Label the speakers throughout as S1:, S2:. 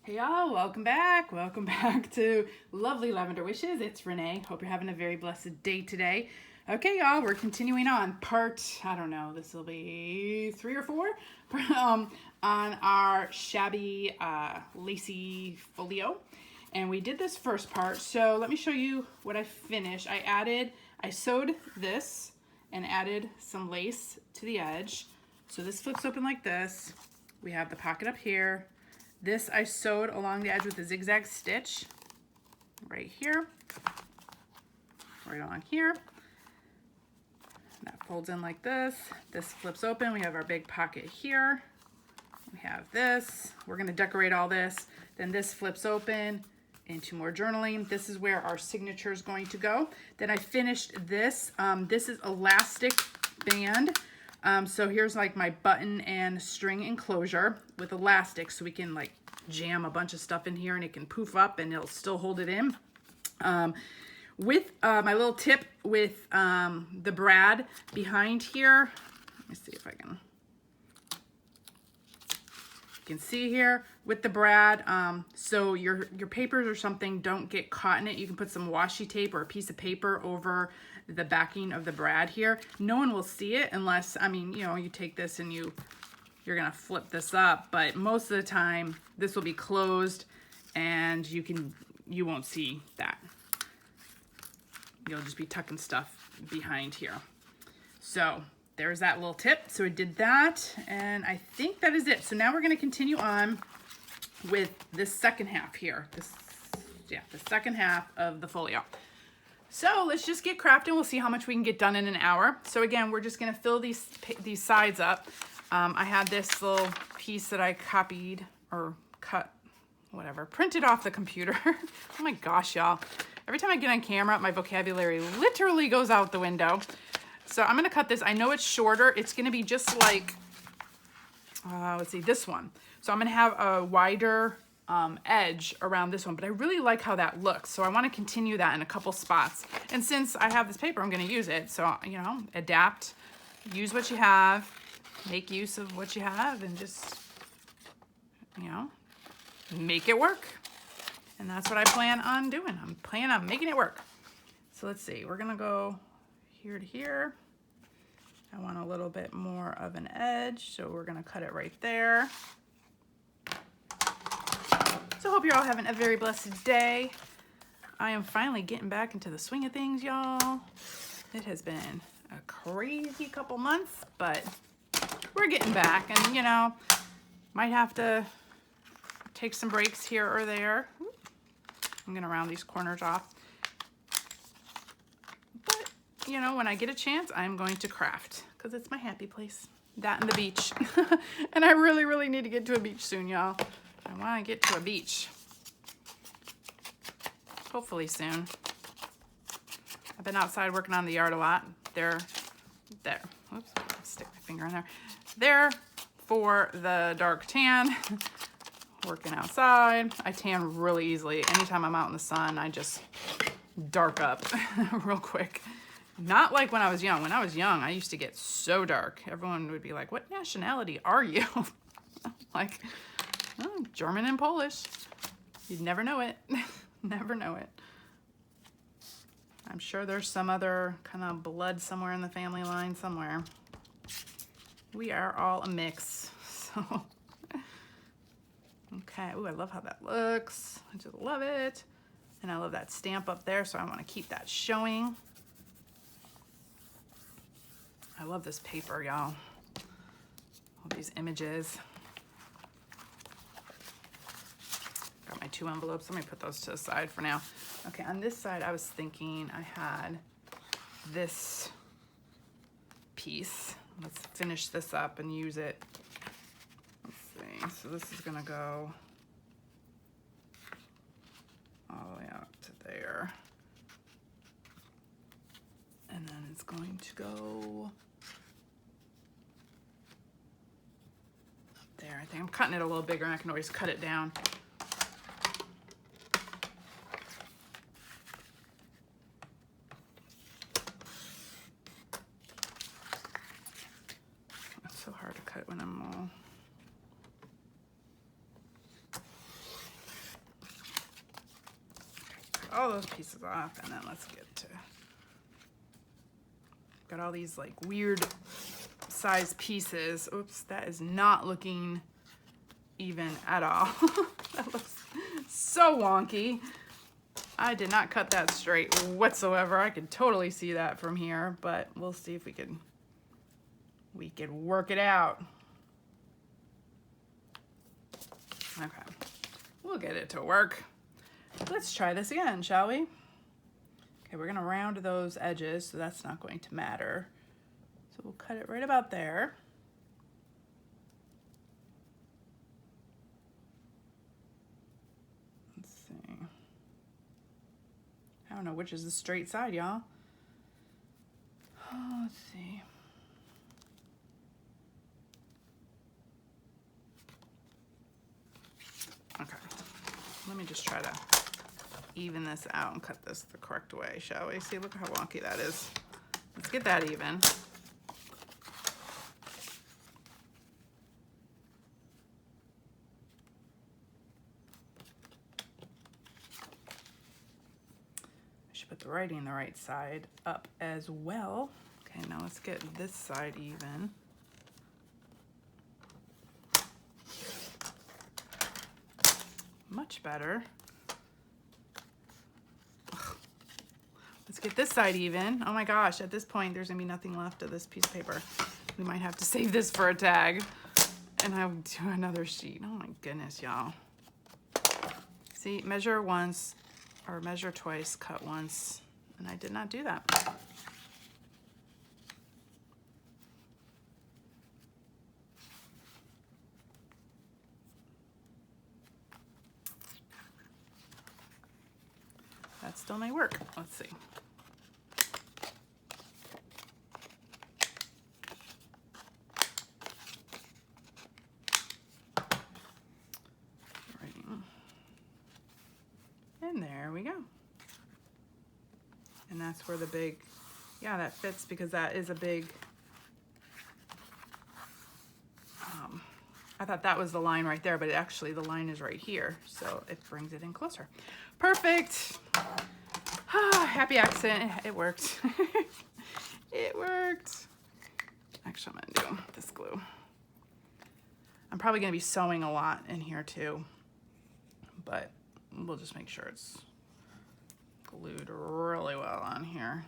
S1: Hey y'all, welcome back. Welcome back to Lovely Lavender Wishes. It's Renee. Hope you're having a very blessed day today. Okay, y'all, we're continuing on part, I don't know, this will be 3 or 4 on our Shabby Lacy folio. And we did this first part, so let me show you what I finished. I sewed this and added some lace to the edge. So this flips open like this. We have the pocket up here. This I sewed along the edge with a zigzag stitch right here, right along here. That folds in like this. This flips open. We have our big pocket here. We have this. We're going to decorate all this. Then this flips open into more journaling. This is where our signature is going to go. Then I finished this. This is elastic band. So here's like my button and string enclosure with elastic, so we can like jam a bunch of stuff in here and it can poof up and it'll still hold it in. With my little tip with the brad behind here, let me see if I can, you can see here with the brad, so your papers or something don't get caught in it. You can put some washi tape or a piece of paper over the backing of the brad here. No one will see it unless, I mean, you know, you take this and you're gonna flip this up, but most of the time this will be closed and you won't see that. You'll just be tucking stuff behind here. So there's that little tip. So I did that, and I think that is it. So now we're gonna continue on with this second half here. The second half of the folio. So let's just get crafting. We'll see how much we can get done in an hour. So again, we're just gonna fill these sides up. I had this little piece that I copied or cut, whatever, printed off the computer. Oh my gosh, y'all. Every time I get on camera, my vocabulary literally goes out the window. So I'm gonna cut this. I know it's shorter. It's gonna be just like, let's see, this one. So I'm gonna have a wider edge around this one, but I really like how that looks. So I wanna continue that in a couple spots. And since I have this paper, I'm gonna use it. So, you know, adapt, use what you have, make use of what you have, and just, you know, make it work. And that's what I plan on doing. I'm planning on making it work. So let's see, we're gonna go here to here. I want a little bit more of an edge, so we're gonna cut it right there. So I hope you're all having a very blessed day. I am finally getting back into the swing of things, y'all. It has been a crazy couple months, but we're getting back, and you know, might have to take some breaks here or there. I'm gonna round these corners off. But you know, when I get a chance, I'm going to craft because it's my happy place. That and the beach. And I really, really need to get to a beach soon, y'all. I want to get to a beach. Hopefully soon. I've been outside working on the yard a lot. There. Oops, I'll stick my finger in there. There for the dark tan. Working outside. I tan really easily. Anytime I'm out in the sun, I just dark up real quick. Not like when I was young. When I was young, I used to get so dark. Everyone would be like, what nationality are you? Like, oh, German and Polish. You'd never know it. Never know it. I'm sure there's some other kind of blood somewhere in the family line somewhere. We are all a mix. So, okay. Ooh, I love how that looks. I just love it. And I love that stamp up there, so I want to keep that showing. I love this paper, y'all. All these images. Got my 2 envelopes. Let me put those to the side for now. Okay, on this side, I was thinking I had this piece. Let's finish this up and use it. Let's see. So this is gonna go all the way out to there. And then it's going to go there. I think I'm cutting it a little bigger, and I can always cut it down. It's so hard to cut when I'm all all those pieces off, and then let's get to, got all these like weird size pieces. Oops, that is not looking even at all. That looks so wonky. I did not cut that straight whatsoever. I could totally see that from here, but we'll see if we can work it out. Okay, we'll get it to work. Let's try this again, shall we? Okay, we're gonna round those edges, so that's not going to matter. So we'll cut it right about there. Let's see. I don't know which is the straight side, y'all. Oh, let's see. Okay, let me just try to even this out and cut this the correct way, shall we? See, look how wonky that is. Let's get that even. I should put the writing the right side up as well. Okay, now let's get this side even. Much better. Let's get this side even. Oh my gosh, at this point, there's gonna be nothing left of this piece of paper. We might have to save this for a tag. And I would do another sheet. Oh my goodness, y'all. See, measure once, or measure twice, cut once. And I did not do that. That still may work. Let's see. And there we go. And that's where the big, yeah, that fits because that is a big, I thought that was the line right there, but actually the line is right here. So it brings it in closer. Perfect. Happy accident. It worked. It worked. Actually, I'm gonna do this glue. I'm probably gonna be sewing a lot in here too, but we'll just make sure it's glued really well on here.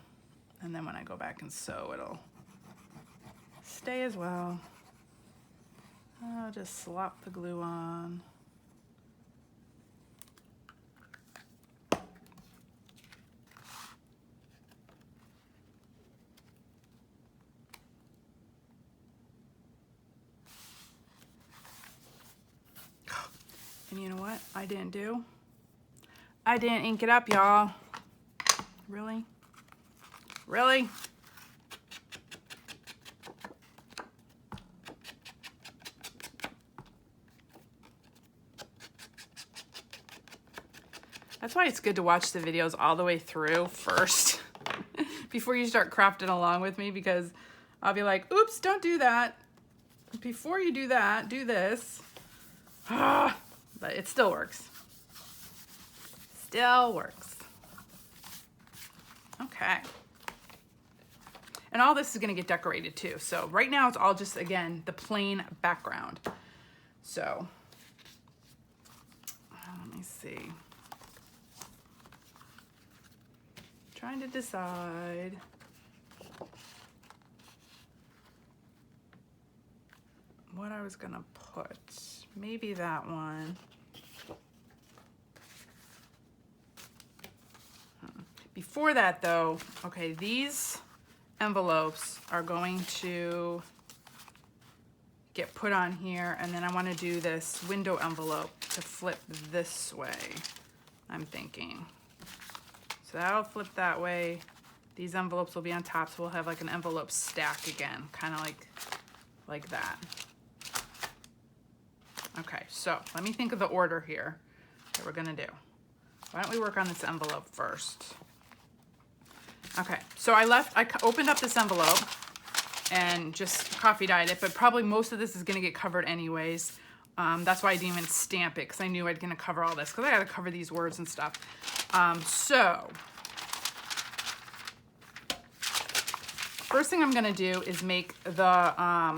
S1: And then when I go back and sew, it'll stay as well. I'll just slop the glue on. And you know what I didn't do? I didn't ink it up, y'all. Really? Really? That's why it's good to watch the videos all the way through first before you start crafting along with me, because I'll be like, oops, don't do that. Before you do that, do this. But it still works. Still works. Okay. And all this is gonna get decorated too. So right now it's all just, again, the plain background. So, let me see. Trying to decide. What I was gonna put. Maybe that one. Before that though, okay, these envelopes are going to get put on here, and then I want to do this window envelope to flip this way, I'm thinking. So that'll flip that way. These envelopes will be on top, so we'll have like an envelope stack again, kind of like that. Okay, so let me think of the order here that we're gonna do. Why don't we work on this envelope first? Okay, so I opened up this envelope and just coffee dyed it, but probably most of this is gonna get covered anyways. That's why I didn't even stamp it, because I knew I'd gonna cover all this, because I gotta cover these words and stuff. So first thing I'm gonna do is make the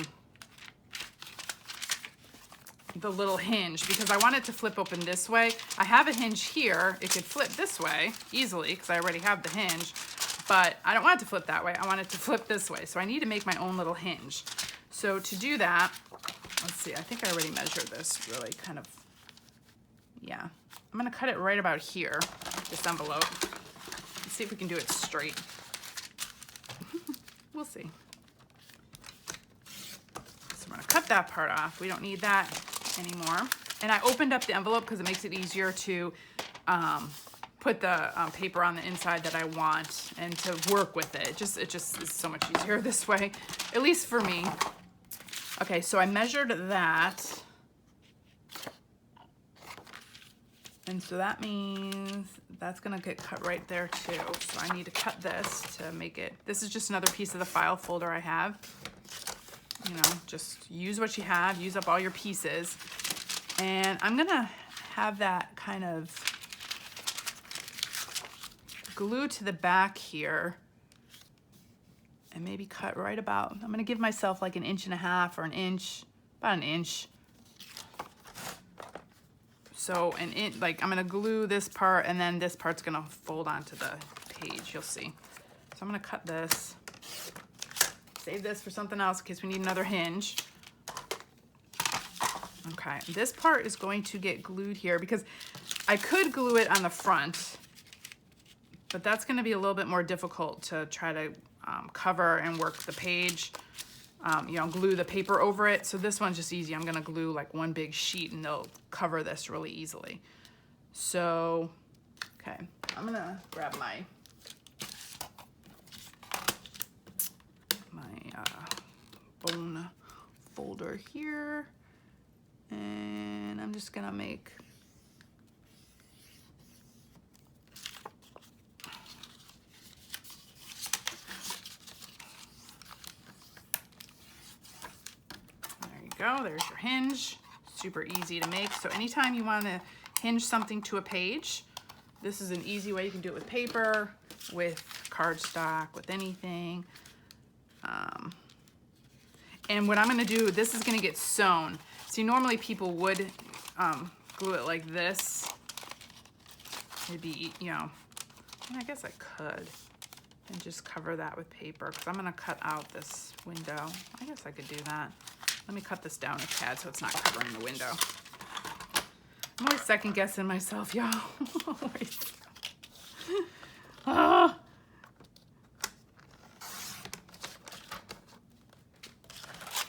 S1: little hinge, because I want it to flip open this way. I have a hinge here. It could flip this way easily because I already have the hinge, but I don't want it to flip that way. I want it to flip this way. So I need to make my own little hinge. So to do that, let's see, I think I already measured this really kind of, yeah. I'm gonna cut it right about here, this envelope. Let's see if we can do it straight. We'll see. So I'm gonna cut that part off. We don't need that anymore. And I opened up the envelope because it makes it easier to put the paper on the inside that I want and to work with it. It just is so much easier this way, at least for me. Okay, so I measured that. And so that means that's gonna get cut right there too. So I need to cut this to make it, this is just another piece of the file folder I have. You know, just use what you have, use up all your pieces. And I'm gonna have that kind of glued to the back here and maybe cut right about, I'm gonna give myself like 1.5 inches or an inch, about an inch. So like I'm gonna glue this part and then this part's gonna fold onto the page, you'll see. So I'm gonna cut this. Save this for something else in case we need another hinge. Okay, this part is going to get glued here because I could glue it on the front, but that's gonna be a little bit more difficult to try to cover and work the page. You know, glue the paper over it. So this one's just easy. I'm gonna glue like one big sheet and they'll cover this really easily. So, okay, I'm gonna grab my bone folder here, and I'm just gonna make go. There's your hinge. Super easy to make. So anytime you want to hinge something to a page, this is an easy way. You can do it with paper, with cardstock, with anything. And what I'm going to do, this is going to get sewn. See, normally people would glue it like this. It'd be, you know, I guess I could. And just cover that with paper because I'm going to cut out this window. I guess I could do that. Let me cut this down a tad so it's not covering the window. I'm always second guessing myself, y'all. Ah.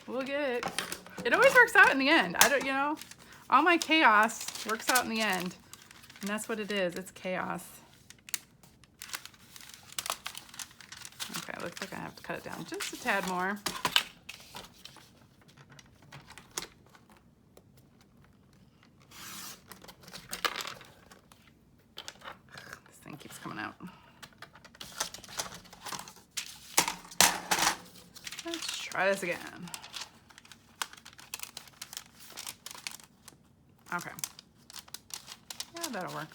S1: We'll get it. It always works out in the end. I don't, you know, all my chaos works out in the end. And that's what it is. It's chaos. Okay, looks like I have to cut it down just a tad more. Keeps coming out. Let's try this again. Okay. Yeah, that'll work.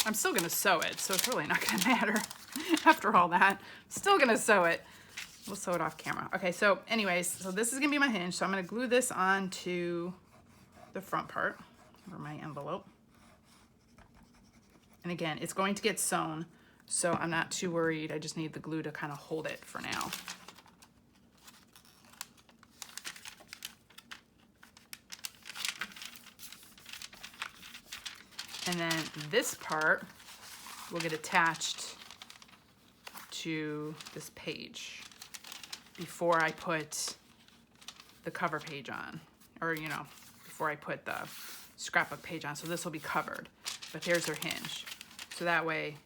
S1: I'm still gonna sew it, so it's really not gonna matter after all that. Still gonna sew it. We'll sew it off camera. Okay, so anyways, so this is gonna be my hinge. So I'm gonna glue this onto the front part or my envelope. And again, it's going to get sewn, so I'm not too worried. I just need the glue to kind of hold it for now. And then this part will get attached to this page before I put the cover page on, or, you know, before I put the scrapbook page on. So this will be covered, but here's her hinge. So that way,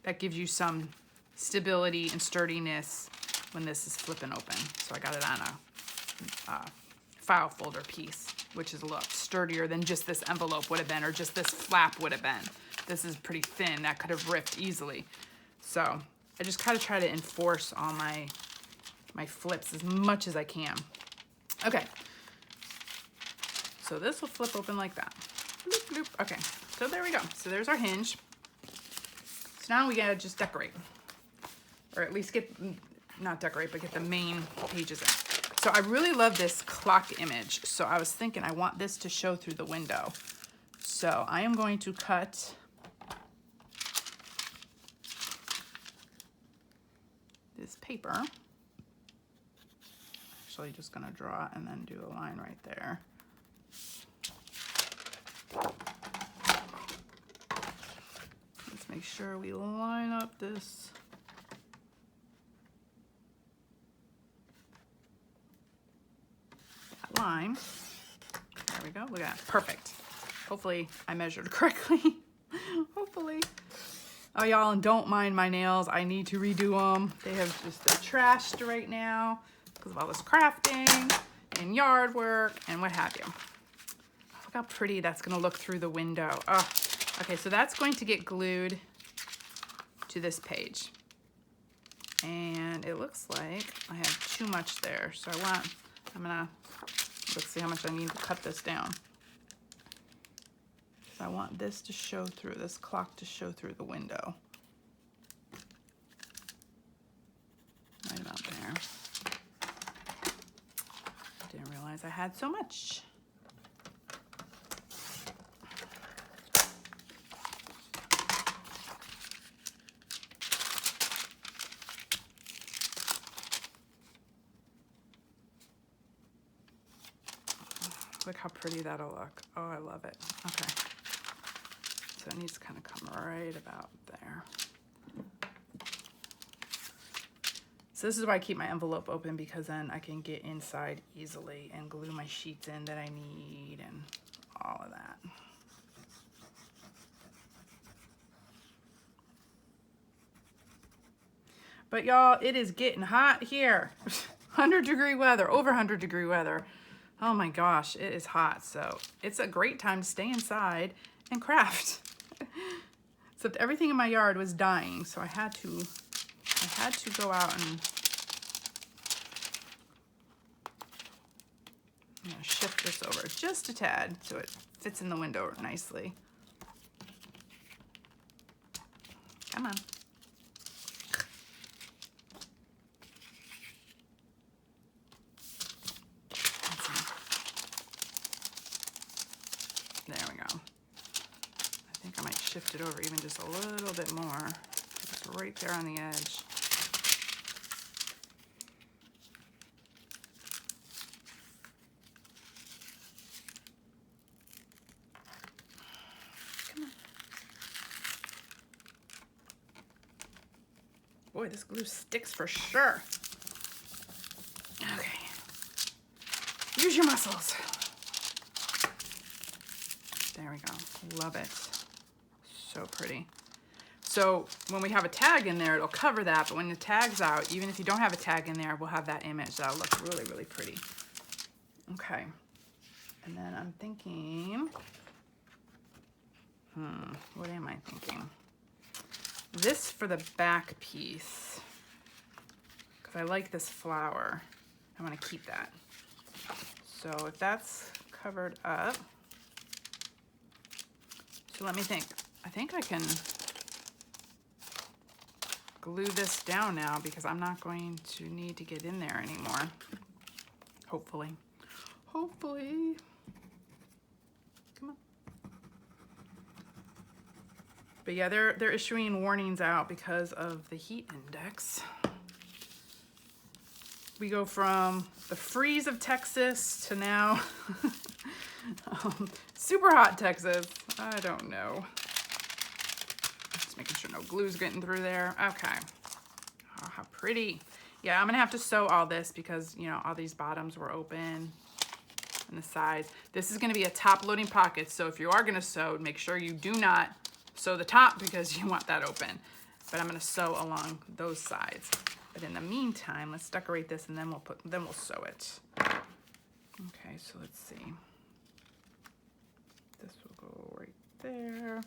S1: that gives you some stability and sturdiness when this is flipping open. So I got it on a file folder piece, which is a lot sturdier than just this envelope would have been, or just this flap would have been. This is pretty thin. That could have ripped easily. So I just kind of try to enforce all my flips as much as I can. Okay. So this will flip open like that. Bloop, bloop. Okay, so there we go. So there's our hinge. So now we gotta just decorate. Or at least get, not decorate, but get the main pages in. So I really love this clock image. So I was thinking I want this to show through the window. So I am going to cut this paper. Actually just gonna draw it and then do a line right there. Let's make sure we line up this. That line. There we go, look at that, perfect. Hopefully I measured correctly, hopefully. Oh, y'all, and don't mind my nails. I need to redo them. They're trashed right now because of all this crafting and yard work and what have you. Look how pretty that's gonna look through the window. Oh, okay, so that's going to get glued to this page. And it looks like I have too much there. So let's see how much I need to cut this down. I want this to show through, this clock to show through the window. Right about there. Didn't realize I had so much. Look how pretty that'll look. Oh, I love it. Okay. So it needs to kind of come right about there. So this is why I keep my envelope open, because then I can get inside easily and glue my sheets in that I need and all of that. But y'all, it is getting hot here. 100-degree weather, over 100-degree weather. Oh my gosh, it is hot. So it's a great time to stay inside and craft. Except everything in my yard was dying, so I had to go out and I'm gonna shift this over just a tad so it fits in the window nicely. Come on. There we go. I think I might shift it over even just a little bit more. Just right there on the edge. Come on. Boy, this glue sticks for sure. Okay. Use your muscles. There we go. Love it. So pretty. So when we have a tag in there, it'll cover that, but when the tag's out, even if you don't have a tag in there, we'll have that image. That'll look really, really pretty. Okay. And then I'm thinking, what am I thinking? This for the back piece, because I like this flower. I want to keep that. So if that's covered up, so let me think. I think I can glue this down now because I'm not going to need to get in there anymore. Hopefully. Hopefully. Come on. But yeah, they're issuing warnings out because of the heat index. We go from the freeze of Texas to now super hot Texas. I don't know. Just making sure no glue's getting through there. Okay. Oh, how pretty. Yeah, I'm gonna have to sew all this because, you know, all these bottoms were open and the sides. This is gonna be a top loading pocket. So if you are gonna sew, make sure you do not sew the top because you want that open. But I'm gonna sew along those sides. But in the meantime, let's decorate this and then we'll sew it. Okay, so let's see. This will go right there.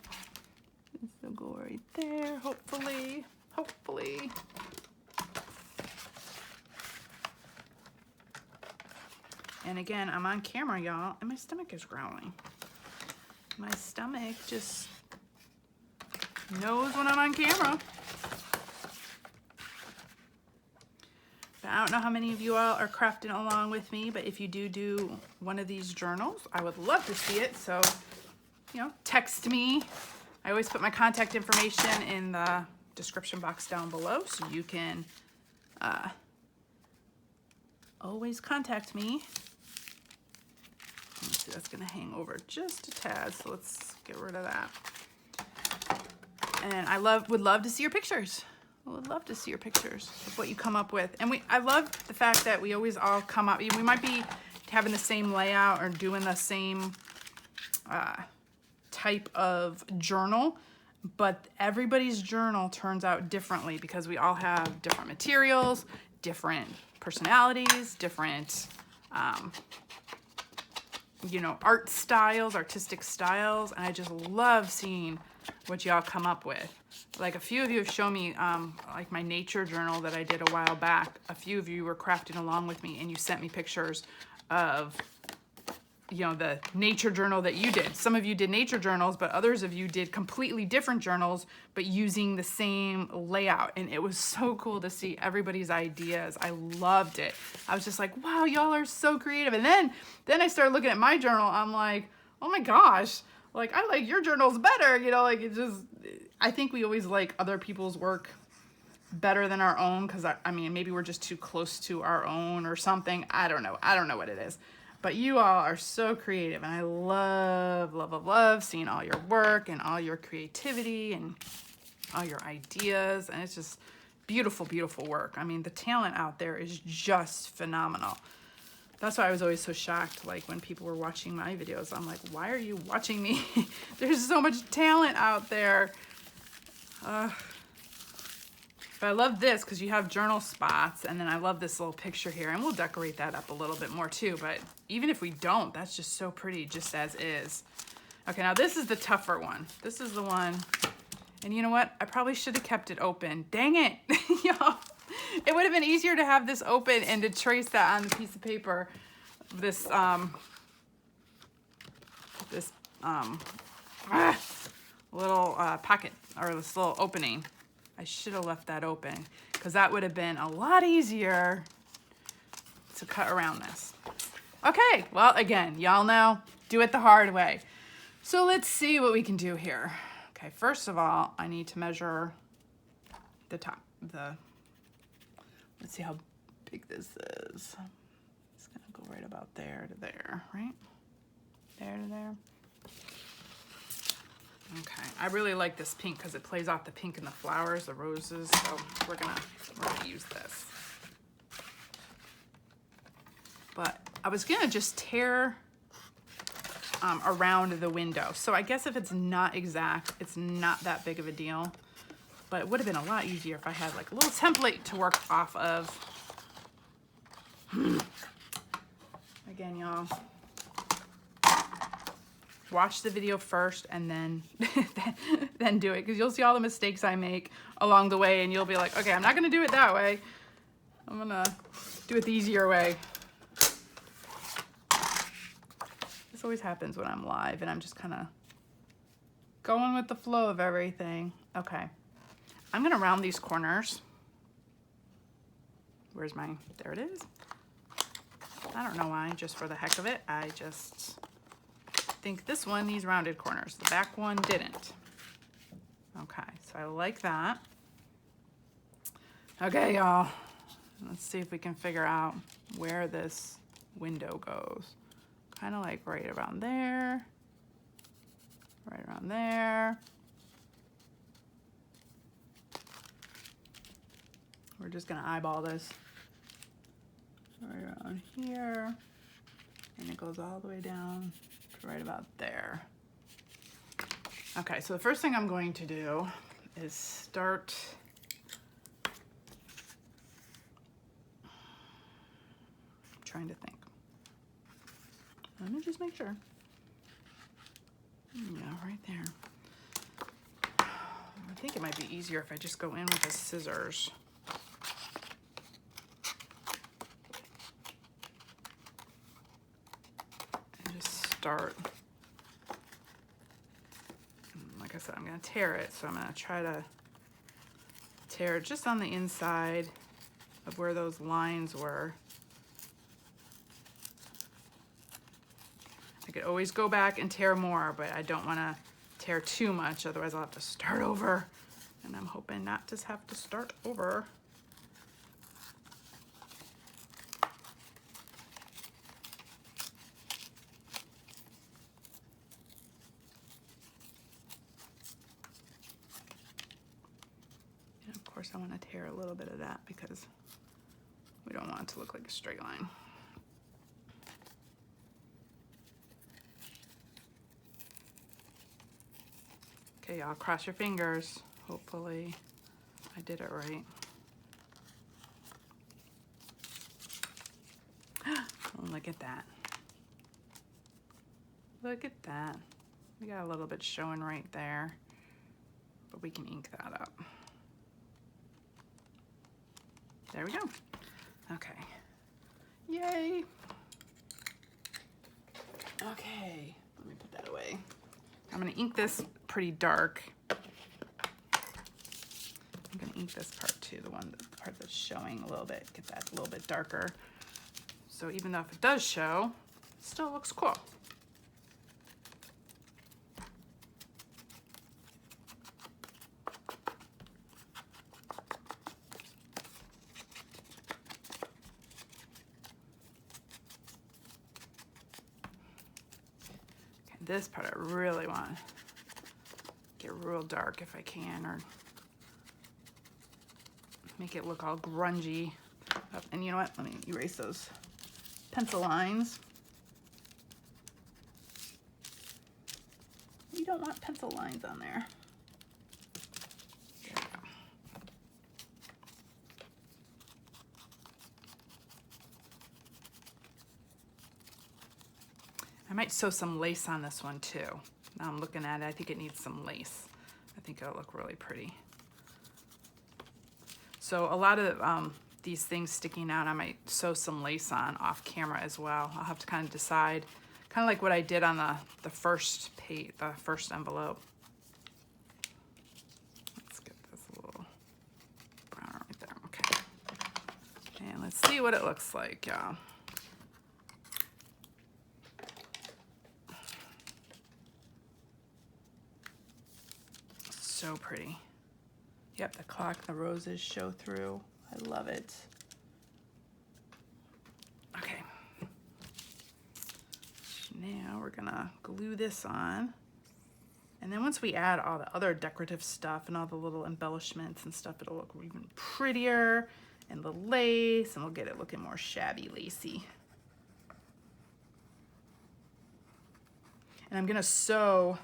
S1: This will go right there, hopefully. Hopefully. And again, I'm on camera, y'all, and my stomach is growling. My stomach just knows when I'm on camera. But I don't know how many of you all are crafting along with me, but if you do one of these journals, I would love to see it. So, you know, text me. I always put my contact information in the description box down below, so you can always contact me. Let's see, that's gonna hang over just a tad, so let's get rid of that. And I would love to see your pictures. I would love to see your pictures of what you come up with. And I love the fact that we always all come up, we might be having the same layout or doing the same type of journal, but everybody's journal turns out differently because we all have different materials, different personalities, different, you know, artistic styles. And I just love seeing what y'all come up with. Like a few of you have shown me, like my nature journal that I did a while back. A few of you were crafting along with me and you sent me pictures of, you know, the nature journal that you did. Some of you did nature journals, but others of you did completely different journals, but using the same layout. And it was so cool to see everybody's ideas. I loved it. I was just like, wow, y'all are so creative. And then I started looking at my journal. I'm like, oh my gosh, like I like your journals better. You know, like it just, I think we always like other people's work better than our own. Cause I mean, maybe we're just too close to our own or something. I don't know. I don't know what it is. But you all are so creative, and I love, love, love, love seeing all your work and all your creativity and all your ideas. And it's just beautiful, beautiful work. I mean, the talent out there is just phenomenal. That's why I was always so shocked, like when people were watching my videos. I'm like, why are you watching me? There's so much talent out there. But I love this because you have journal spots, and then I love this little picture here, and we'll decorate that up a little bit more too. But even if we don't, that's just so pretty just as is. Okay, now this is the tougher one. This is the one, and you know what? I probably should have kept it open. Dang it, y'all. It would have been easier to have this open and to trace that on the piece of paper. This little pocket, or this little opening. I should have left that open because that would have been a lot easier to cut around this. Okay, well, again, y'all know, do it the hard way. So let's see what we can do here. Okay, first of all, I need to measure the top. Let's see how big this is. It's gonna go right about there to there, right? There to there. Okay, I really like this pink because it plays off the pink in the flowers, the roses. So we're gonna use this. But I was gonna just tear around the window. So I guess if it's not exact, it's not that big of a deal. But it would have been a lot easier if I had like a little template to work off of. Again, y'all, watch the video first and then then do it, because you'll see all the mistakes I make along the way, and you'll be like, okay, I'm not gonna do it that way. I'm gonna do it the easier way. This always happens when I'm live and I'm just kind of going with the flow of everything. Okay, I'm gonna round these corners. Where's my, there it is. I don't know why, just for the heck of it, I just think this one needs rounded corners. The back one didn't. Okay, so I like that. Okay, y'all, let's see if we can figure out where this window goes. Kind of like right around there, right around there. We're just gonna eyeball this right around here, and it goes all the way down to right about there. Okay, so the first thing I'm going to do is start trying to think. Let me just make sure. Yeah, right there. I think it might be easier if I just go in with the scissors. like I said, I'm gonna tear it, so I'm gonna try to tear it just on the inside of where those lines were. I could always go back and tear more, but I don't wanna tear too much, otherwise I'll have to start over. And I'm hoping not to have to start over. And of course I want to tear a little bit of that because we don't want it to look like a straight line. Okay, y'all, cross your fingers. Hopefully I did it right. Oh, look at that. Look at that. We got a little bit showing right there, but we can ink that up. There we go. Okay. Yay. Okay, let me put that away. I'm gonna ink this pretty dark. I'm gonna ink this part too, the part that's showing a little bit, get that a little bit darker. So even though if it does show, it still looks cool. Okay, this part I really want to get real dark if I can, or make it look all grungy. Oh, and you know what? Let me erase those pencil lines. You don't want pencil lines on there. There we go. I might sew some lace on this one too. Now I'm looking at it, I think it needs some lace. I think it'll look really pretty. So a lot of these things sticking out, I might sew some lace on off camera as well. I'll have to kind of decide, kind of like what I did on the first page, the first envelope. Let's get this a little brown right there, okay. And let's see what it looks like, y'all. So pretty. Yep, the clock, the roses show through. I love it. Okay. Now we're gonna glue this on. And then once we add all the other decorative stuff and all the little embellishments and stuff, it'll look even prettier, and the lace, and we'll get it looking more shabby lacy. And I'm gonna sew,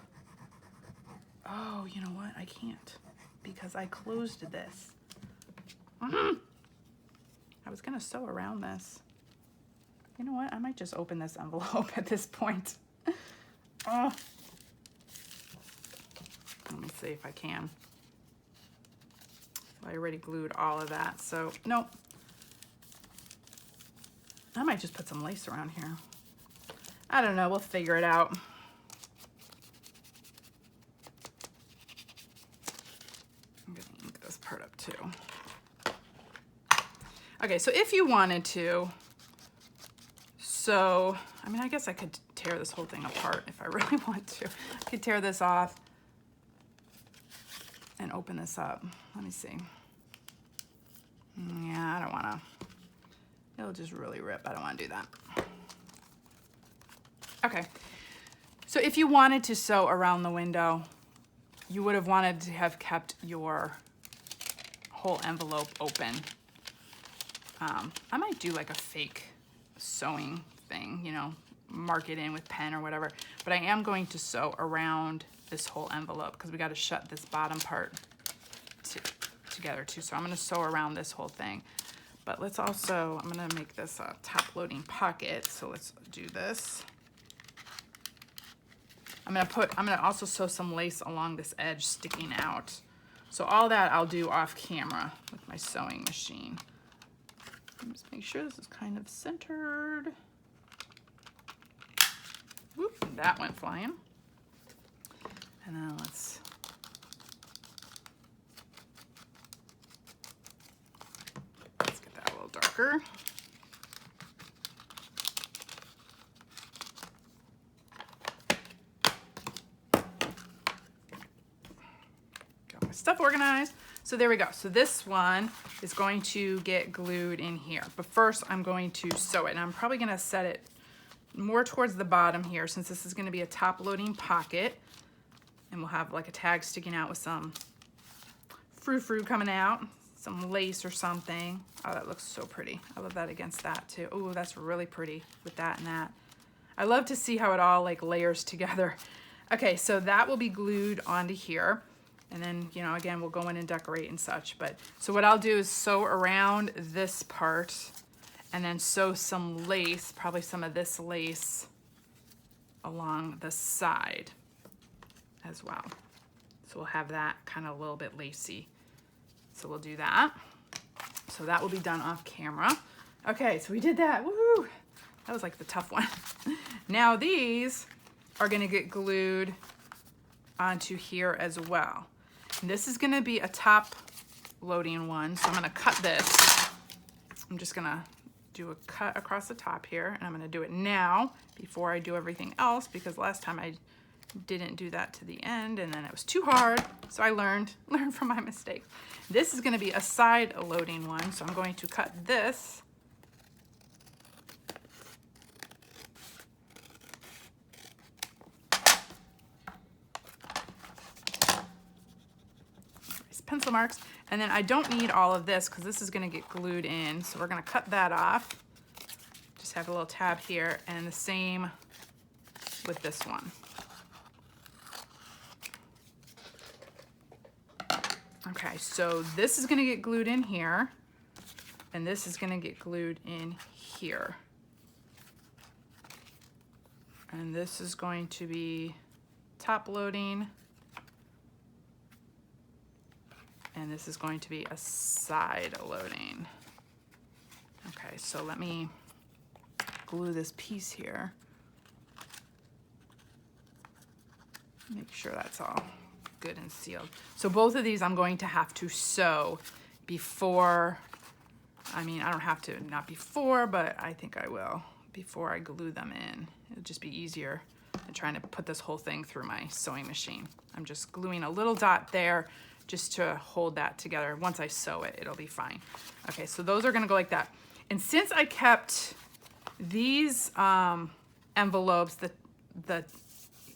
S1: oh, you know what? I can't because I closed this. I was gonna sew around this. You know what? I might just open this envelope at this point. Oh. Let me see if I can. I already glued all of that, so nope. I might just put some lace around here. I don't know, we'll figure it out. I'm gonna ink this part up too. Okay, so if you wanted to, so, I mean, I guess I could tear this whole thing apart if I really want to. I could tear this off and open this up. Let me see. Yeah, I don't wanna, it'll just really rip. I don't wanna do that. Okay, so if you wanted to sew around the window, you would have wanted to have kept your whole envelope open. I might do like a fake sewing thing, you know, mark it in with pen or whatever, but I am going to sew around this whole envelope because we got to shut this bottom part together too. So I'm going to sew around this whole thing, but let's also, I'm going to make this a top loading pocket. So let's do this. I'm going to also sew some lace along this edge sticking out. So all that I'll do off camera with my sewing machine. Just make sure this is kind of centered. Whoop, that went flying. And then let's marker. Got my stuff organized. So there we go. So this one is going to get glued in here. But first I'm going to sew it. And I'm probably going to set it more towards the bottom here since this is going to be a top loading pocket. And we'll have like a tag sticking out with some frou-frou coming out, some lace or something. Oh, that looks so pretty. I love that against that too. Oh, that's really pretty with that and that. I love to see how it all like layers together. Okay, so that will be glued onto here. And then, you know, again, we'll go in and decorate and such. But so what I'll do is sew around this part and then sew some lace, probably some of this lace along the side as well. So we'll have that kind of a little bit lacy. So we'll do that. So that will be done off camera. Okay, so we did that. Woo! That was like the tough one. Now these are gonna get glued onto here as well. And this is gonna be a top loading one. So I'm gonna cut this. I'm just gonna do a cut across the top here, and I'm gonna do it now before I do everything else, because last time I didn't do that to the end and then it was too hard. So I learned from my mistakes. This is gonna be a side loading one. So I'm going to cut this. Pencil marks, and then I don't need all of this because this is going to get glued in, so we're going to cut that off. Just have a little tab here, and the same with this one. Okay, so this is going to get glued in here, and this is going to get glued in here, and this is going to be top loading. And this is going to be a side loading. Okay, so let me glue this piece here. Make sure that's all good and sealed. So both of these I'm going to have to sew before, I mean, I don't have to, not before, but I think I will, before I glue them in. It'll just be easier than trying to put this whole thing through my sewing machine. I'm just gluing a little dot there just to hold that together. Once I sew it, it'll be fine. Okay, so those are gonna go like that. And since I kept these envelopes, the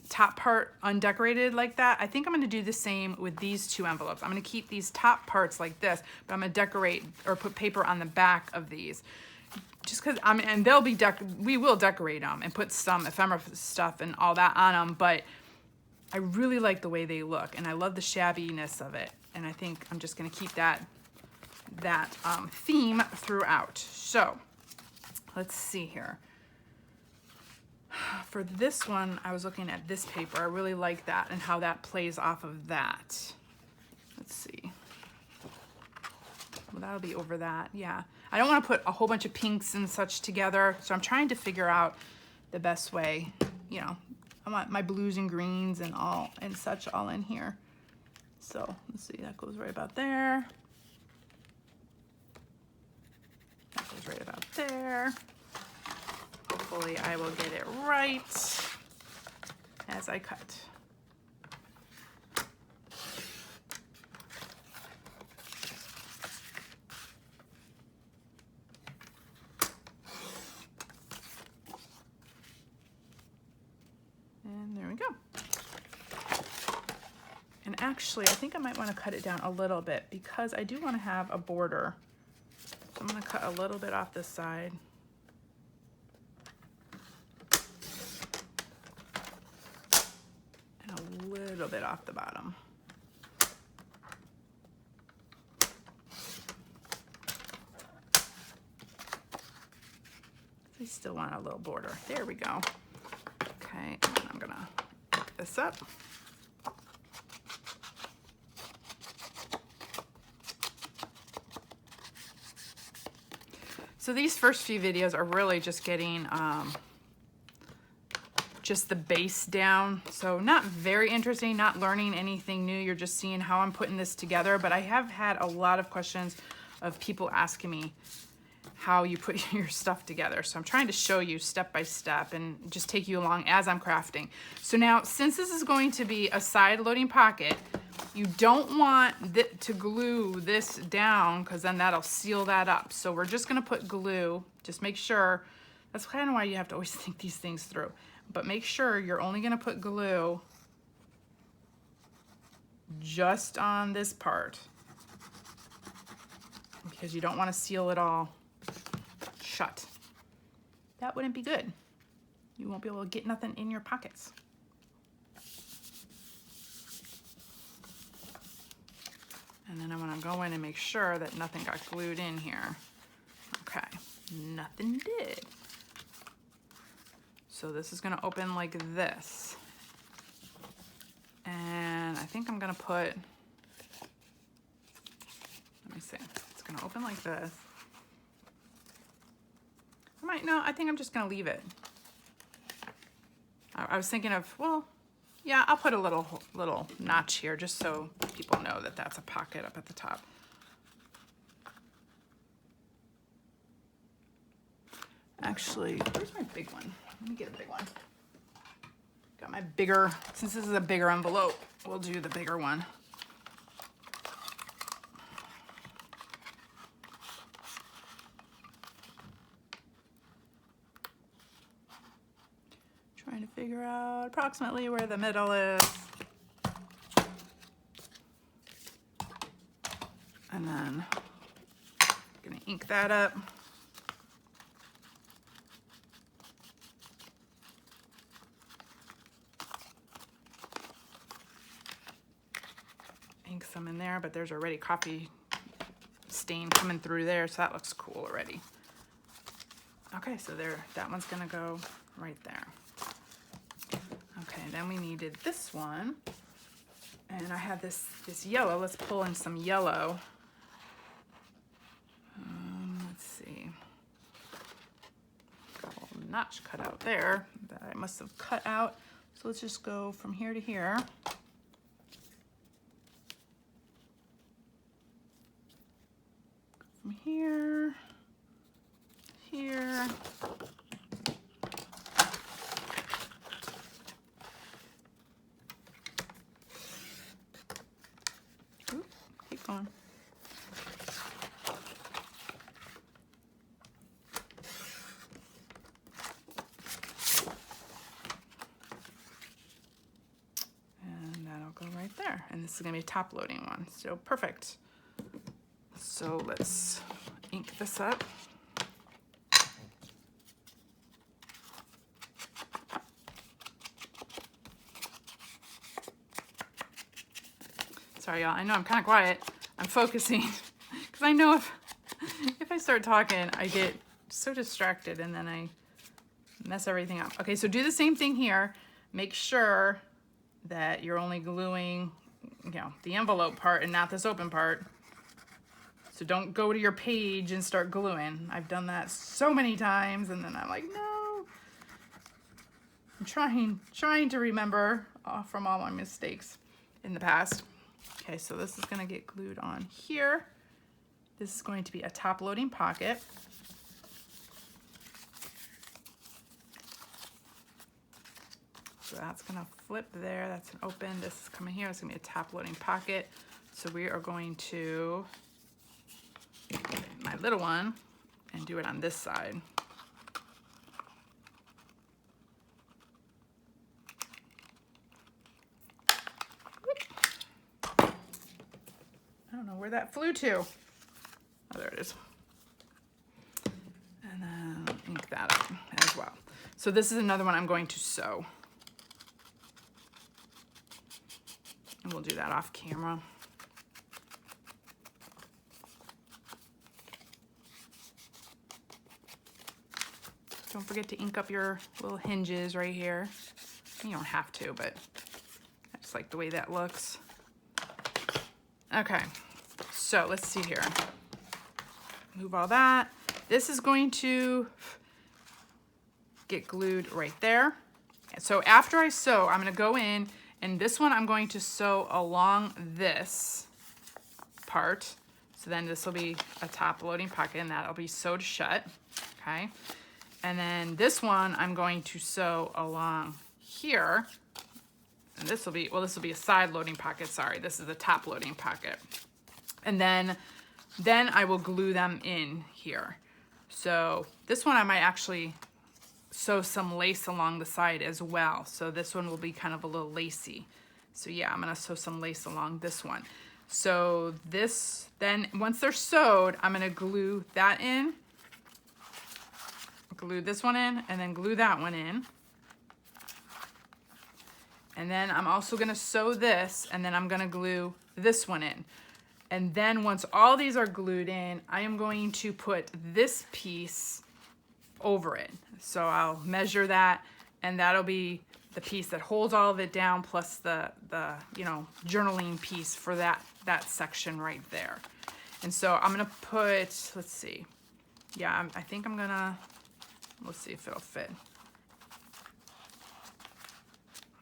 S1: top part undecorated like that, I think I'm gonna do the same with these two envelopes. I'm gonna keep these top parts like this, but I'm gonna decorate or put paper on the back of these. Just cause, I mean, and they'll be, we will decorate them and put some ephemera stuff and all that on them, but I really like the way they look, and I love the shabbiness of it. And I think I'm just gonna keep that theme throughout. So let's see here. For this one, I was looking at this paper. I really like that and how that plays off of that. Let's see. Well, that'll be over that, yeah. I don't wanna put a whole bunch of pinks and such together, so I'm trying to figure out the best way, you know. I want my blues and greens and all and such all in here. So let's see, that goes right about there. That goes right about there. Hopefully I will get it right as I cut. And there we go. And actually, I think I might want to cut it down a little bit because I do want to have a border. So I'm going to cut a little bit off this side. And a little bit off the bottom. I still want a little border. There we go. Okay, and then I'm gonna pick this up. So these first few videos are really just getting just the base down. So not very interesting, not learning anything new. You're just seeing how I'm putting this together. But I have had a lot of questions of people asking me, how you put your stuff together. So I'm trying to show you step by step and just take you along as I'm crafting. So now, since this is going to be a side loading pocket, you don't want to glue this down because then that'll seal that up. So we're just gonna put glue, just make sure, that's kind of why you have to always think these things through. But make sure you're only gonna put glue just on this part because you don't want to seal it all shut. That wouldn't be good. You won't be able to get nothing in your pockets. And then I want to go in and make sure that nothing got glued in here. Okay, nothing did. So this is going to open like this. And I think I'm going to put, let me see, it's going to open like this. I think I'm just going to leave it. I was thinking of, well, yeah, I'll put a little notch here just so people know that that's a pocket up at the top. Actually, where's my big one? Let me get a big one. Got my bigger, since this is a bigger envelope, we'll do the bigger one. Trying to figure out approximately where the middle is. And then I'm gonna ink that up. Ink some in there, but there's already coffee stain coming through there, so that looks cool already. Okay, so there, that one's gonna go right there. Okay, then we needed this one, and I have this yellow. Let's pull in some yellow. Let's see. Got a little notch cut out there that I must have cut out. So let's just go from here to here. From here, here. Oop, keep going. And that'll go right there. And this is gonna be a top loading one, so perfect. So let's ink this up. Sorry, y'all. I know I'm kind of quiet. I'm focusing because I know if I start talking, I get so distracted and then I mess everything up. Okay, so do the same thing here. Make sure that you're only gluing, the envelope part and not this open part. So don't go to your page and start gluing. I've done that so many times and then I'm like, no. I'm trying to remember from all my mistakes in the past. Okay, so this is gonna get glued on here. This is going to be a top loading pocket. So that's gonna flip there, that's an open. This is coming here, it's gonna be a top loading pocket. So we are going to my little one and do it on this side. I don't know where that flew to. Oh, there it is. And then ink that up as well. So this is another one I'm going to sew. And we'll do that off camera. Don't forget to ink up your little hinges right here. You don't have to, but I just like the way that looks. Okay, so let's see here. Move all that. This is going to get glued right there. So after I sew, I'm gonna go in and this one I'm going to sew along this part. So then this will be a top loading pocket, and that'll be sewed shut, okay? And then this one I'm going to sew along here, and this will be, well, this will be a side loading pocket, sorry. This is a top loading pocket. And then I will glue them in here. So this one I might actually sew some lace along the side as well. So this one will be kind of a little lacy. So yeah, I'm gonna sew some lace along this one. So this, then once they're sewed, I'm gonna glue that in, glue this one in, and then glue that one in. And then I'm also gonna sew this, and then I'm gonna glue this one in. And then once all these are glued in, I am going to put this piece over it. So I'll measure that, and that'll be the piece that holds all of it down, plus the you know, journaling piece for that section right there. And so I'm gonna put, let's see, yeah, I think I'm gonna, let's see if it'll fit.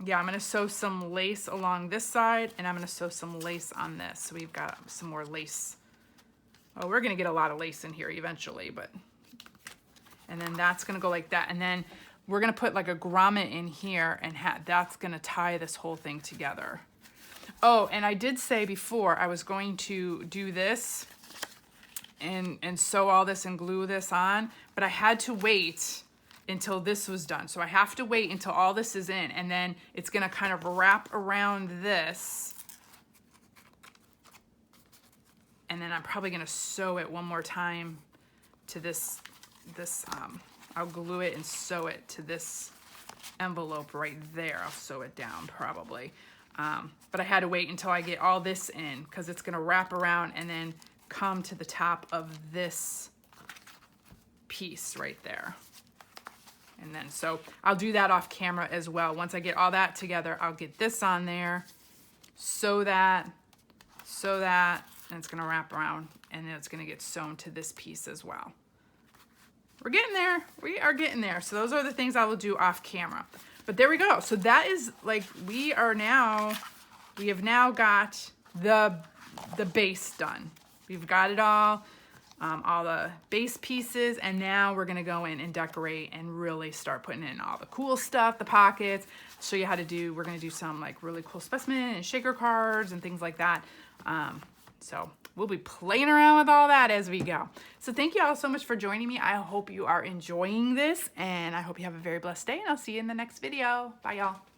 S1: Yeah, I'm gonna sew some lace along this side, and I'm gonna sew some lace on this. So we've got some more lace. Oh, we're gonna get a lot of lace in here eventually, but, and then that's gonna go like that. And then we're gonna put like a grommet in here, and that's gonna tie this whole thing together. Oh, and I did say before I was going to do this and sew all this and glue this on, but I had to wait until this was done. So I have to wait until all this is in, and then it's gonna kind of wrap around this. And then I'm probably gonna sew it one more time to this, I'll glue it and sew it to this envelope right there. I'll sew it down probably. But I had to wait until I get all this in, because it's gonna wrap around and then come to the top of this piece right there. And then, so I'll do that off camera as well. Once I get all that together, I'll get this on there, sew that, and it's gonna wrap around, and then it's gonna get sewn to this piece as well. We're getting there. We are getting there. So those are the things I will do off camera. But there we go. So that is like, we have now got the base done. We've got it all the base pieces, and now we're gonna go in and decorate and really start putting in all the cool stuff, the pockets, show you how to do, we're gonna do some like really cool specimen and shaker cards and things like that. So we'll be playing around with all that as we go. So thank you all so much for joining me. I hope you are enjoying this, and I hope you have a very blessed day, and I'll see you in the next video. Bye, y'all.